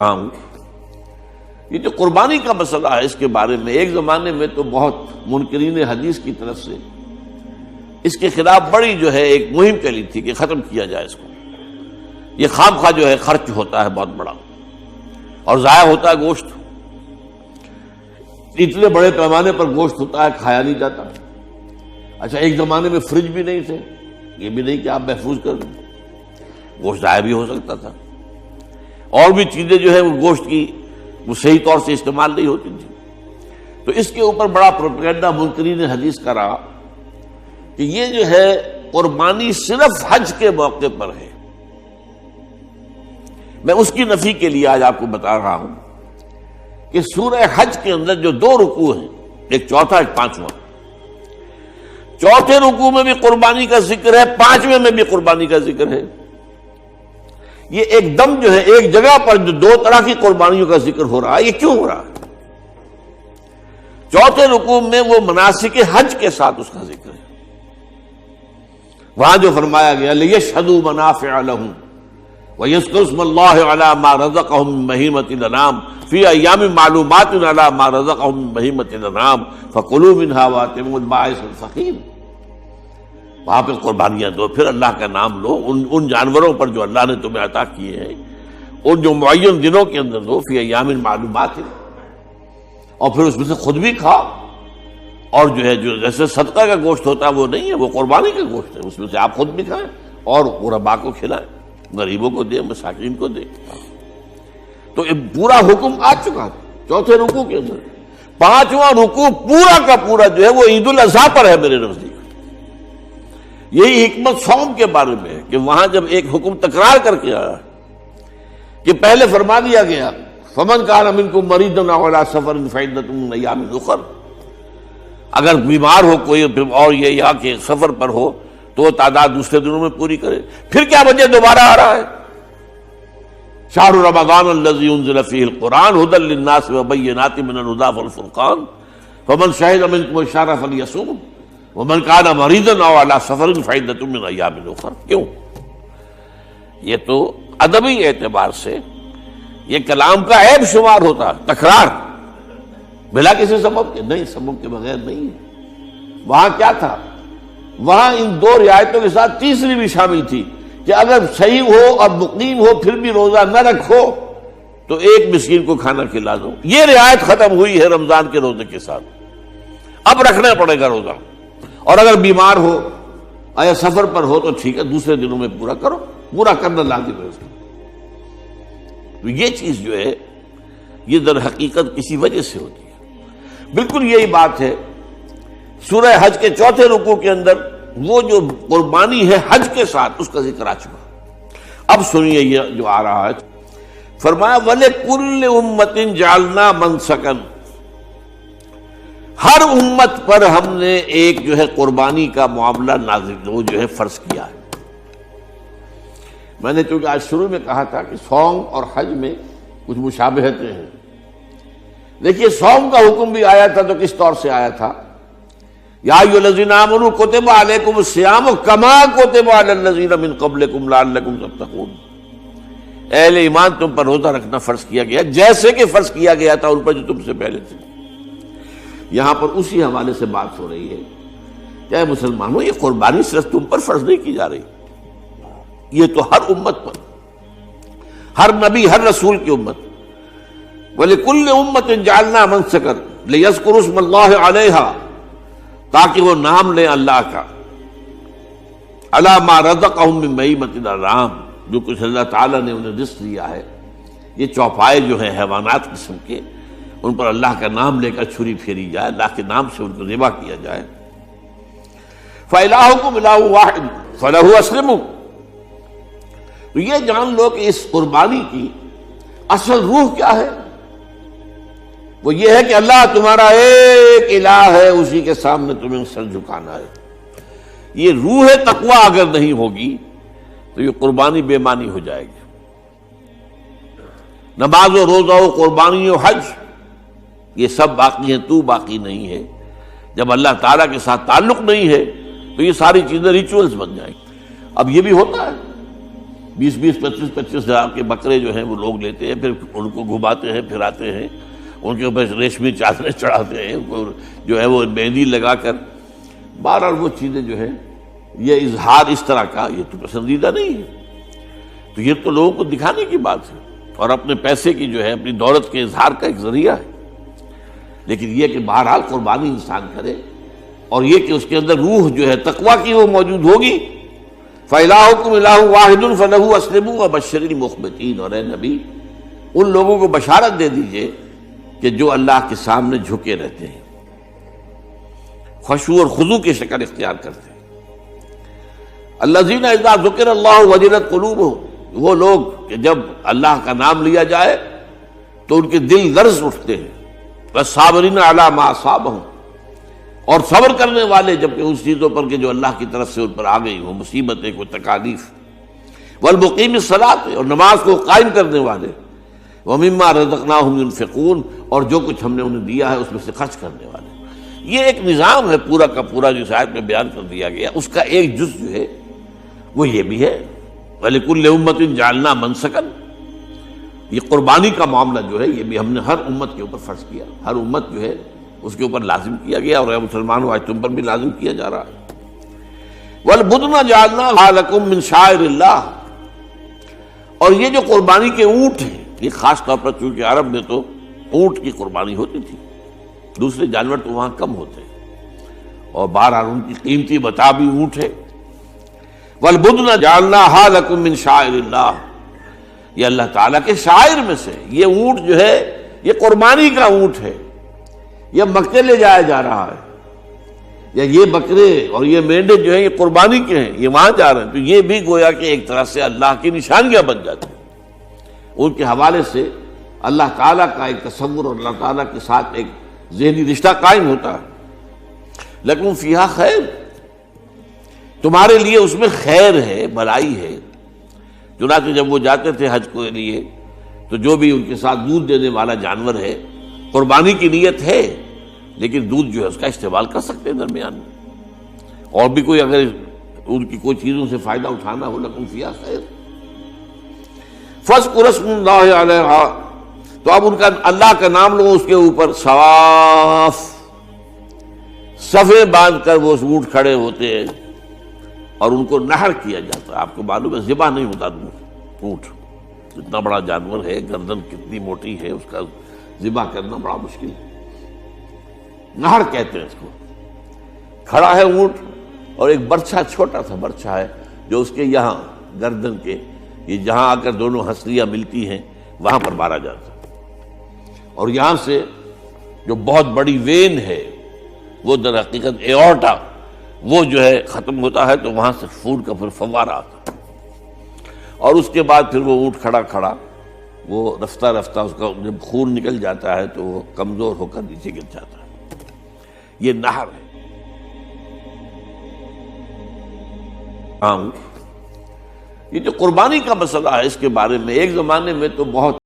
یہ جو قربانی کا مسئلہ ہے، اس کے بارے میں ایک زمانے میں تو بہت منکرین حدیث کی طرف سے اس کے خلاف بڑی جو ہے ایک مہم چلی تھی کہ ختم کیا جائے اس کو، یہ خام خواہ جو ہے خرچ ہوتا ہے بہت بڑا اور ضائع ہوتا ہے گوشت، اتنے بڑے پیمانے پر گوشت ہوتا ہے کھایا نہیں جاتا۔ اچھا، ایک زمانے میں فریج بھی نہیں تھے، یہ بھی نہیں کہ آپ محفوظ کر دیں، گوشت ضائع بھی ہو سکتا تھا، اور بھی چیزیں جو ہے وہ گوشت کی وہ صحیح طور سے استعمال نہیں ہوتی تھی۔ تو اس کے اوپر بڑا پروپیگنڈا منکرین حدیث کا رہا کہ یہ جو ہے قربانی صرف حج کے موقع پر ہے۔ میں اس کی نفی کے لیے آج آپ کو بتا رہا ہوں کہ سورہ حج کے اندر جو دو رکوع ہیں، ایک چوتھا ایک پانچواں، چوتھے رکوع میں بھی قربانی کا ذکر ہے، پانچویں میں بھی قربانی کا ذکر ہے۔ یہ ایک دم جو ہے ایک جگہ پر جو دو طرح کی قربانیوں کا ذکر ہو رہا ہے، یہ کیوں ہو رہا ہے؟ چوتھے رکوع میں وہ مناسک حج کے ساتھ اس کا ذکر ہے، وہاں جو فرمایا گیا لِيَشْهَدُوا مَنَافِعَ لَهُمْ وَيَذْكُرُوا اسْمَ اللَّهِ عَلَىٰ مَا رَزَقَهُم مِّن بَهِيمَةِ الْأَنْعَامِ فِي أَيَّامٍ مَّعْلُومَاتٍ عَلَىٰ مَا رَزَقَهُم مِّن بَهِيمَةِ الْأَنْعَامِ فَكُلُوا مِنْهَا وَأَطْعِمُوا الْبَائِسَ الْفَقِيرَ۔ وہاں پہ قربانیاں دو، پھر اللہ کا نام لو، ان جانوروں پر جو اللہ نے تمہیں عطا کیے ہیں ان جو معین دنوں کے اندر دو، فی ایام معلومات، اور پھر اس میں سے خود بھی کھاؤ، اور جو ہے جو جیسے صدقہ کا گوشت ہوتا ہے وہ نہیں ہے، وہ قربانی کا گوشت ہے، اس میں سے آپ خود بھی کھائیں اور غرباء کو کھلائیں، غریبوں کو دیں، مساکین کو دیں۔ تو یہ پورا حکم آ چکا ہے چوتھے رکوع کے اندر۔ پانچواں رکوع پورا کا پورا جو ہے وہ عید الاضحیٰ پر ہے میرے نزدیک۔ یہی حکمت صوم کے بارے میں ہے کہ وہاں جب ایک حکم تکرار کر کے آیا کہ پہلے فرما دیا گیا فَمَنْ كَانَ مِنْكُمْ مَرِيضًا أَوْ عَلَىٰ سَفَرٍ فَعِدَّةٌ مِّنْ أَيَّامٍ أُخَرَ، اگر بیمار ہو کوئی اور یہ یا کہ سفر پر ہو تو وہ تعداد دوسرے دنوں میں پوری کرے۔ پھر کیا وجہ دوبارہ آ رہا ہے؟ شہر رمضان الذی انزل فیہ القرآن ھدی للناس وبینات من الھدی والفرقان فمن شہد منکم الشہر فلیصوم ومن کان مریضا او علی سفر فعدۃ من ایام اخر۔ کیوں؟ یہ تو ادبی اعتبار سے یہ کلام کا عیب شمار ہوتا، تکرار بلا کسی سبب کے نہیں، سبب کے بغیر نہیں ہے۔ وہاں کیا تھا؟ وہاں ان دو رعایتوں کے ساتھ تیسری بھی شامل تھی کہ اگر صحیح ہو اور مقیم ہو پھر بھی روزہ نہ رکھو تو ایک مسکین کو کھانا کھلا دو۔ یہ رعایت ختم ہوئی ہے رمضان کے روزے کے ساتھ، اب رکھنا پڑے گا روزہ، اور اگر بیمار ہو یا سفر پر ہو تو ٹھیک ہے دوسرے دنوں میں پورا کرو، پورا کرنا لازم ہے اس کا۔ تو یہ چیز جو ہے یہ در حقیقت کسی وجہ سے ہوتی ہے۔ بالکل یہی بات ہے سورہ حج کے چوتھے رکوع کے اندر، وہ جو قربانی ہے حج کے ساتھ اس کا ذکر آ چکا۔ اب سنیے یہ جو آ رہا ہے، فرمایا وَلِكُلِّ أُمَّةٍ جَعَلْنَا مَنْسَكًا، ہر امت پر ہم نے ایک جو ہے قربانی کا معاملہ نازل وہ جو ہے فرض کیا ہے۔ میں نے چونکہ آج شروع میں کہا تھا کہ صوم اور حج میں کچھ مشابہتیں ہیں۔ دیکھیے صوم کا حکم بھی آیا تھا تو کس طور سے آیا تھا؟ یا ایھا الذین آمنوا کتب علیکم الصیام کما کتب علی الذین من قبلکم لعلکم تتقون، اہل ایمان تم پر روزہ رکھنا فرض کیا گیا جیسے کہ فرض کیا گیا تھا ان پر جو تم سے پہلے تھے۔ یہاں پر اسی حوالے سے بات ہو رہی ہے کہ اے مسلمانوں یہ قربانی صرف تم پر فرض نہیں کی جا رہی، یہ تو ہر امت پر، ہر نبی ہر رسول کی امت۔ وَلِكُلِّ أُمَّةٍ جَعَلْنَا مَنْسَكًا لِيَذْكُرُوا اسْمَ اللَّهِ عَلَيْهَا، تاکہ وہ نام لیں اللہ کا، عَلَىٰ مَا رَزَقَهُم مِّن بَهِیمَةِ الْأَنْعَامِ، جو کچھ اللہ تعالیٰ نے انہیں رزق دیا ہے، یہ چوپائے جو ہیں حیوانات قسم کے، ان پر اللہ کا نام لے کر چھری پھیری جائے، اللہ کے نام سے ان کو ذبح کیا جائے۔ فَإِلَٰهُكُمْ إِلَٰهٌ وَاحِدٌ فَلَهُ أَسْلِمُوا، تو یہ جان لو کہ اس قربانی کی اصل روح کیا ہے؟ وہ یہ ہے کہ اللہ تمہارا ایک الہ ہے، اسی کے سامنے تمہیں سر جھکانا ہے۔ یہ روح تقوی اگر نہیں ہوگی تو یہ قربانی بے معنی ہو جائے گی۔ نماز و روزہ و قربانی و حج یہ سب باقی ہیں، تو باقی نہیں ہے۔ جب اللہ تعالیٰ کے ساتھ تعلق نہیں ہے تو یہ ساری چیزیں ریچولز بن جائیں گی۔ اب یہ بھی ہوتا ہے 20 25 ہزار کے بکرے جو ہیں وہ لوگ لیتے ہیں، پھر ان کو گھماتے ہیں، پھراتے ہیں، ان کے اوپر ریشمی چادریں چڑھاتے ہیں، ان کو جو ہے وہ مہندی لگا کر، بہرحال وہ چیزیں جو ہے یہ اظہار اس طرح کا یہ تو پسندیدہ نہیں ہے۔ تو یہ تو لوگوں کو دکھانے کی بات ہے اور اپنے پیسے کی جو ہے اپنی دولت کے اظہار کا ایک ذریعہ ہے، لیکن یہ کہ بہرحال قربانی انسان کرے اور یہ کہ اس کے اندر روح جو ہے تقویٰ کی وہ موجود ہوگی۔ فَإِلَٰهُكُمْ إِلَٰهٌ وَاحِدٌ فَلَهُ أَسْلِمُوا وَبَشِّرِ الْمُخْبِتِينَ، اور اے نبی ان لوگوں کو بشارت دے دیجئے کہ جو اللہ کے سامنے جھکے رہتے ہیں، خشوع اور خضوع کی شکل اختیار کرتے ہیں۔ الَّذِينَ إِذَا ذُكِرَ اللَّهُ وَجِلَتْ قُلُوبُهُمْ، وہ لوگ کہ جب اللہ کا نام لیا جائے تو ان کے دل لرز اٹھتے ہیں۔ وَالصَّابِرِينَ عَلَىٰ مَا أَصَابَهُمْ، اور صبر کرنے والے جبکہ اس چیزوں پر کہ جو اللہ کی طرف سے ان پر آ گئی، وہ مصیبتیں، کوئی تکالیف۔ والمقیم الصلاۃ، اور نماز کو قائم کرنے والے۔ ومما رزقناہم ينفقون، اور جو کچھ ہم نے انہیں دیا ہے اس میں سے خرچ کرنے والے۔ یہ ایک نظام ہے پورا کا پورا جو اس آیت میں بیان کر دیا گیا، اس کا ایک جز جو ہے وہ یہ بھی ہے وَلِكُلِّ أُمَّةٍ جَعَلْنَا مَنسَكًا، یہ قربانی کا معاملہ جو ہے یہ بھی ہم نے ہر امت کے اوپر فرض کیا، ہر امت جو ہے اس کے اوپر لازم کیا گیا، اور اے مسلمانوں آج تم پر بھی لازم کیا جا رہا ہے۔ وَالْبُدْنَ جَعَلْنَاهَا لَكُم مِّن شَعَائِرِ اللَّهِ، اور یہ جو قربانی کے اونٹ ہیں، یہ خاص طور پر چونکہ عرب میں تو اونٹ کی قربانی ہوتی تھی، دوسرے جانور تو وہاں کم ہوتے ہیں، اور بہرحال ان کی قیمتی متاع بھی اونٹ ہے۔ وَالْبُدْنَ جَعَلْنَاهَا لَكُم مِّن شَعَائِرِ اللَّهِ، یہ اللہ تعالیٰ کے شاعر میں سے یہ اونٹ جو ہے یہ قربانی کا اونٹ ہے، یہ مکے لے جایا جا رہا ہے، یا یہ بکرے اور یہ مینڈے جو ہیں یہ قربانی کے ہیں، یہ وہاں جا رہے ہیں، تو یہ بھی گویا کہ ایک طرح سے اللہ کی نشانیاں بن جاتی ہیں۔ ان کے حوالے سے اللہ تعالیٰ کا ایک تصور اور اللہ تعالیٰ کے ساتھ ایک ذہنی رشتہ قائم ہوتا ہے۔ لیکن فیہا خیر، تمہارے لیے اس میں خیر ہے، بھلائی ہے۔ چنانچہ جب وہ جاتے تھے حج کے لیے تو جو بھی ان کے ساتھ دودھ دینے والا جانور ہے، قربانی کی نیت ہے لیکن دودھ جو ہے اس کا استعمال کر سکتے ہیں درمیان میں، اور بھی کوئی اگر ان کی کوئی چیزوں سے فائدہ اٹھانا ہو، لکم فیہا خیر۔ فاذکروا اسم اللہ علیہا، تو اب ان کا اللہ کا نام لو اس کے اوپر، صواف، صفیں باندھ کر وہ اونٹ کھڑے ہوتے ہیں اور ان کو نحر کیا جاتا ہے۔ آپ کو معلوم ہے ذبح نہیں ہوتا اونٹ، اتنا بڑا جانور ہے، گردن کتنی موٹی ہے، اس کا ذبح کرنا بڑا مشکل ہے، نہر کہتے ہیں اس کو۔ کھڑا ہے اونٹ اور ایک برچھا، چھوٹا سا برچھا ہے جو اس کے یہاں گردن کے یہ جہاں آ کر دونوں ہنسلیاں ملتی ہیں وہاں پر مارا جاتا ہے، اور یہاں سے جو بہت بڑی وین ہے وہ در حقیقت ایورٹا، وہ جو ہے ختم ہوتا ہے، تو وہاں سے خون کا پھر فوارہ آتا ہے، اور اس کے بعد پھر وہ اونٹ کھڑا کھڑا وہ رفتہ رفتہ اس کا جب خون نکل جاتا ہے تو وہ کمزور ہو کر نیچے گر جاتا ہے۔ یہ نہر ہے۔ یہ جو قربانی کا مسئلہ ہے اس کے بارے میں ایک زمانے میں تو بہت